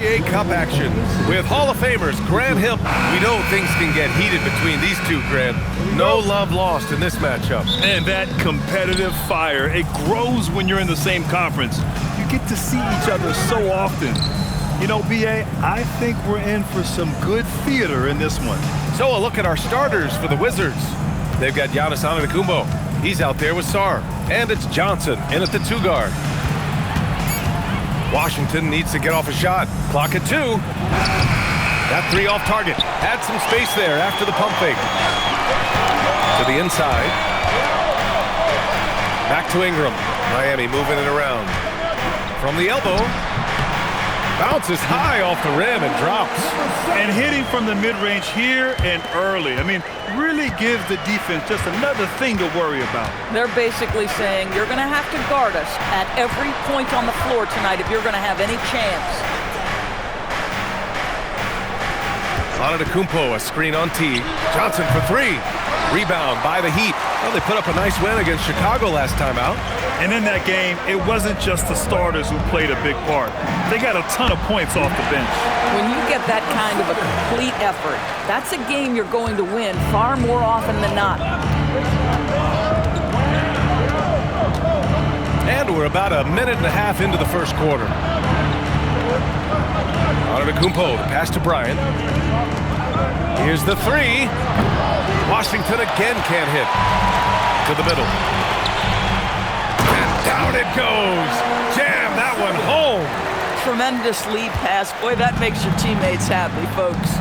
NBA Cup action with Hall of Famers Grant Hill. We know things can get heated between these two, Grant. No love lost in this matchup. And that competitive fire, it grows when you're in the same conference. You get to see each other so often. You know, B.A., I think we're in for some good theater in this one. So a look at our starters for the Wizards. They've got Giannis Antetokounmpo. He's out there with Sarr. And it's Johnson in at the 2 guard. Washington needs to get off a shot. Clock at 2. That 3 off target. Had some space there after the pump fake. To the inside. Back to Ingram. Miami moving it around. From the elbow. Bounces high off the rim and drops. And hitting from the mid-range here and early. I mean, really gives the defense just another thing to worry about. They're basically saying you're going to have to guard us at every point on the floor tonight if you're going to have any chance. Antetokounmpo, a screen on T. Johnson for 3. Rebound by the Heat. Well, they put up a nice win against Chicago last time out. And in that game, it wasn't just the starters who played a big part. They got a ton of points off the bench. When you get that kind of a complete effort, that's a game you're going to win far more often than not. And we're about a minute and a half into the first quarter. Antetokounmpo, the pass to Bryant. Here's the 3. Washington again can't hit. To the middle. And down it goes. Jam that one home. Tremendous lead pass. Boy, that makes your teammates happy, folks.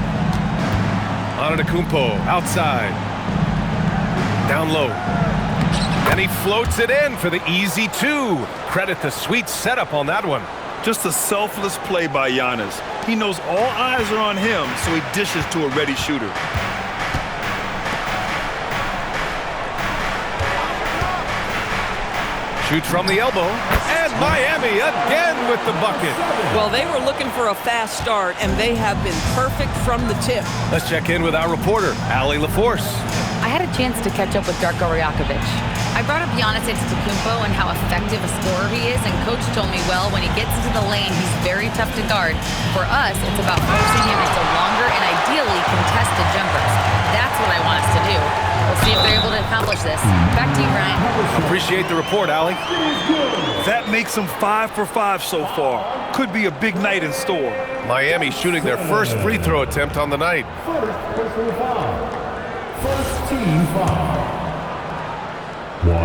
Antetokounmpo outside. Down low. And he floats it in for the easy 2. Credit the sweet setup on that one. Just a selfless play by Giannis. He knows all eyes are on him, so he dishes to a ready shooter. Shoots from the elbow, and Miami again with the bucket. Well, they were looking for a fast start, and they have been perfect from the tip. Let's check in with our reporter, Allie LaForce. I had a chance to catch up with Darko Rajakovic. I brought up Giannis Antetokounmpo and how effective a scorer he is, and Coach told me, well, when he gets into the lane, he's very tough to guard. For us, it's about forcing him into longer and ideally contested jumpers. That's what I want us to do. We'll see if they're able to accomplish this. Back to you, Brian. Appreciate the report, Allie. That makes them 5 for 5 so far. Could be a big night in store. Miami shooting their first free throw attempt on the night. First team foul. 1.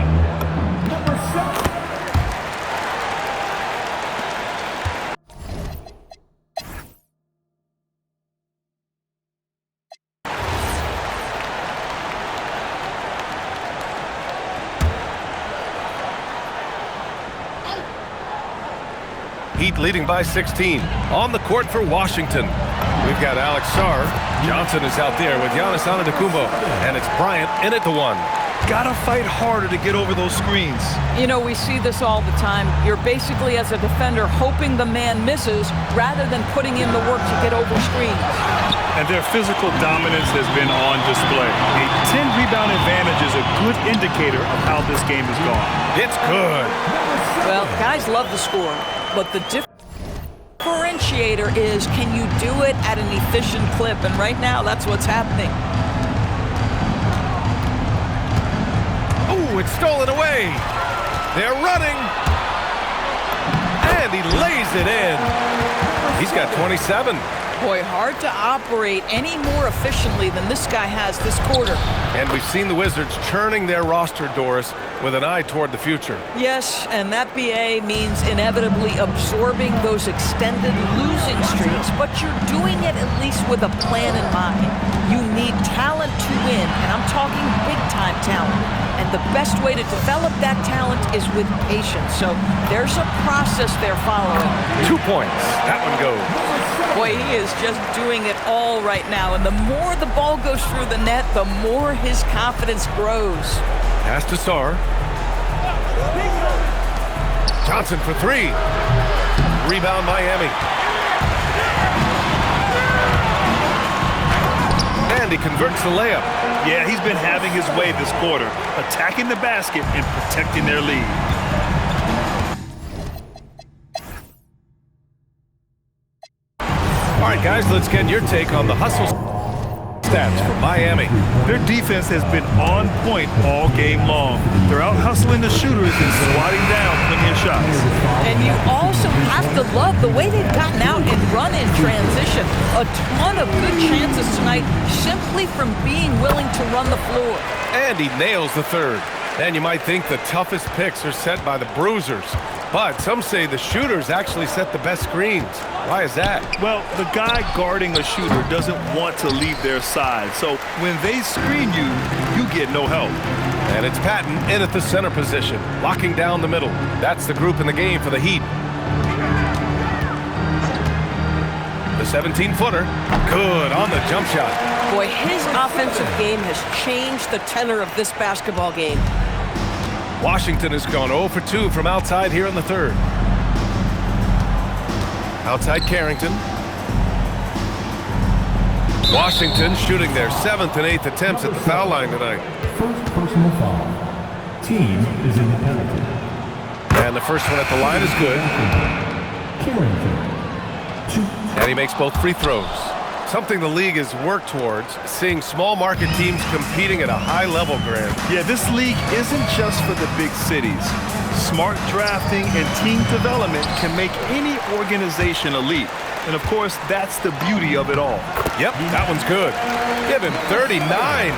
Number 7. Heat leading by 16. On the court for Washington. We've got Alex Sarr. Johnson is out there with Giannis Antetokounmpo. And it's Bryant in at the 1. Gotta fight harder to get over those screens. You know, we see this all the time. You're basically, as a defender, hoping the man misses rather than putting in the work to get over screens. And their physical dominance has been on display. A 10-rebound advantage is a good indicator of how this game has gone. It's good. Well, guys love the score, but the differentiator is, can you do it at an efficient clip? And right now, that's what's happening. Oh, it's stolen away. They're running. And he lays it in. He's got 27. Boy, hard to operate any more efficiently than this guy has this quarter. And we've seen the Wizards churning their roster, Doris, with an eye toward the future. Yes, and that BA means inevitably absorbing those extended losing streaks, but you're doing it at least with a plan in mind. You need talent to win, and I'm talking big-time talent. And the best way to develop that talent is with patience. So there's a process they're following. 2 points. That one goes. Boy, he is just doing it all right now. And the more the ball goes through the net, the more his confidence grows. Pass to Sarr. Johnson for 3. Rebound Miami. And he converts the layup. Yeah, he's been having his way this quarter, attacking the basket and protecting their lead. All right, guys, let's get your take on the hustle stats for Miami. Their defense has been on point all game long. They're out hustling the shooters and swatting down plenty of shots. And you also have to love the way they've gotten out and run in transition. A ton of good chances tonight simply from being willing to run the floor. And he nails the third. And you might think the toughest picks are set by the bruisers. But some say the shooters actually set the best screens. Why is that? Well, the guy guarding a shooter doesn't want to leave their side. So when they screen you, you get no help. And it's Patton in at the center position, locking down the middle. That's the group in the game for the Heat. The 17-footer, good on the jump shot. Boy, his offensive game has changed the tenor of this basketball game. Washington has gone 0 for 2 from outside here in the third. Outside Carrington. Washington shooting their 7th and 8th attempts at the foul line tonight. First personal foul. Team is in the penalty. And the first one at the line is good. Carrington. And he makes both free throws. Something the league has worked towards, seeing small market teams competing at a high level, Grant. Yeah, this league isn't just for the big cities. Smart drafting and team development can make any organization elite. And of course, that's the beauty of it all. Yep, that one's good. Give him 39.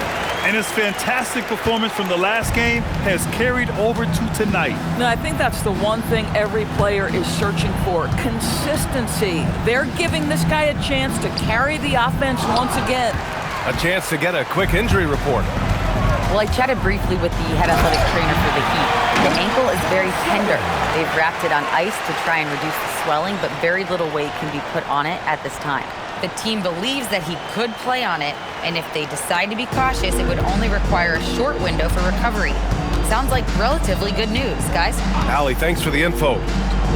And his fantastic performance from the last game has carried over to tonight. Now, I think that's the one thing every player is searching for, consistency. They're giving this guy a chance to carry the offense once again. A chance to get a quick injury report. Well, I chatted briefly with the head athletic trainer for the Heat. The ankle is very tender. They've wrapped it on ice to try and reduce the swelling, but very little weight can be put on it at this time. The team believes that he could play on it, and if they decide to be cautious, it would only require a short window for recovery. Sounds like relatively good news, guys. Allie, thanks for the info.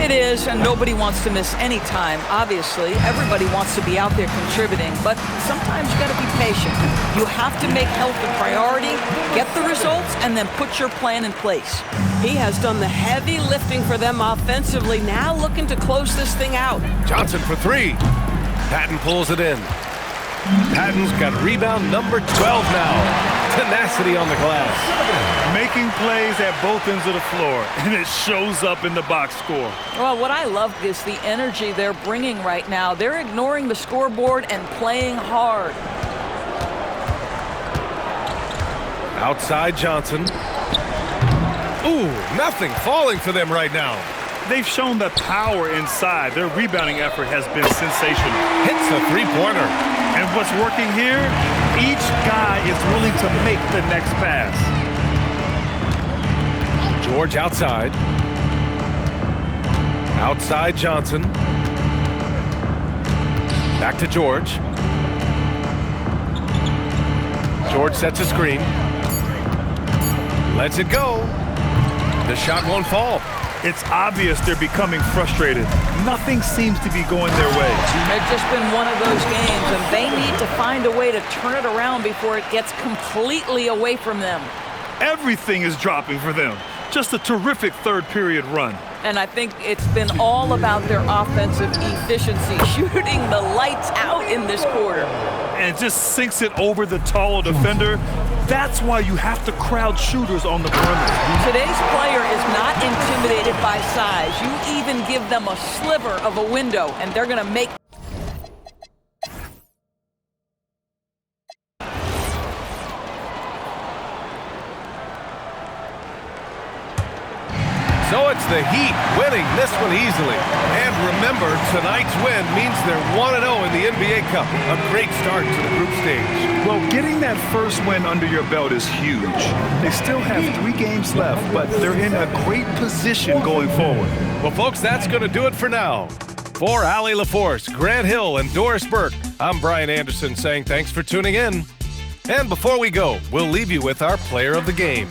It is, and nobody wants to miss any time, obviously. Everybody wants to be out there contributing, but sometimes you got to be patient. You have to make health a priority, get the results, and then put your plan in place. He has done the heavy lifting for them offensively, now looking to close this thing out. Johnson for 3. Patton pulls it in. Patton's got rebound number 12 now. Tenacity on the glass. Making plays at both ends of the floor, and it shows up in the box score. Well, what I love is the energy they're bringing right now. They're ignoring the scoreboard and playing hard. Outside Johnson. Ooh, nothing falling for them right now. They've shown the power inside. Their rebounding effort has been sensational. Hits a three-pointer. And what's working here, each guy is willing to make the next pass. George outside. Outside Johnson. Back to George. George sets a screen. Lets it go. The shot won't fall. It's obvious they're becoming frustrated. Nothing seems to be going their way. It's just been one of those games, and they need to find a way to turn it around before it gets completely away from them. Everything is dropping for them. Just a terrific third period run. And I think it's been all about their offensive efficiency, shooting the lights out in this quarter. And it just sinks it over the taller defender. That's why you have to crowd shooters on the perimeter. Today's player is not intimidated by size. You even give them a sliver of a window, and they're going to make. So it's the Heat winning this one easily. And remember, tonight's win means they're 1-0 in the NBA Cup. A great start to the group stage. Well, getting that first win under your belt is huge. They still have 3 games left, but they're in a great position going forward. Well, folks, that's going to do it for now. For Allie LaForce, Grant Hill, and Doris Burke, I'm Brian Anderson saying thanks for tuning in. And before we go, we'll leave you with our player of the game.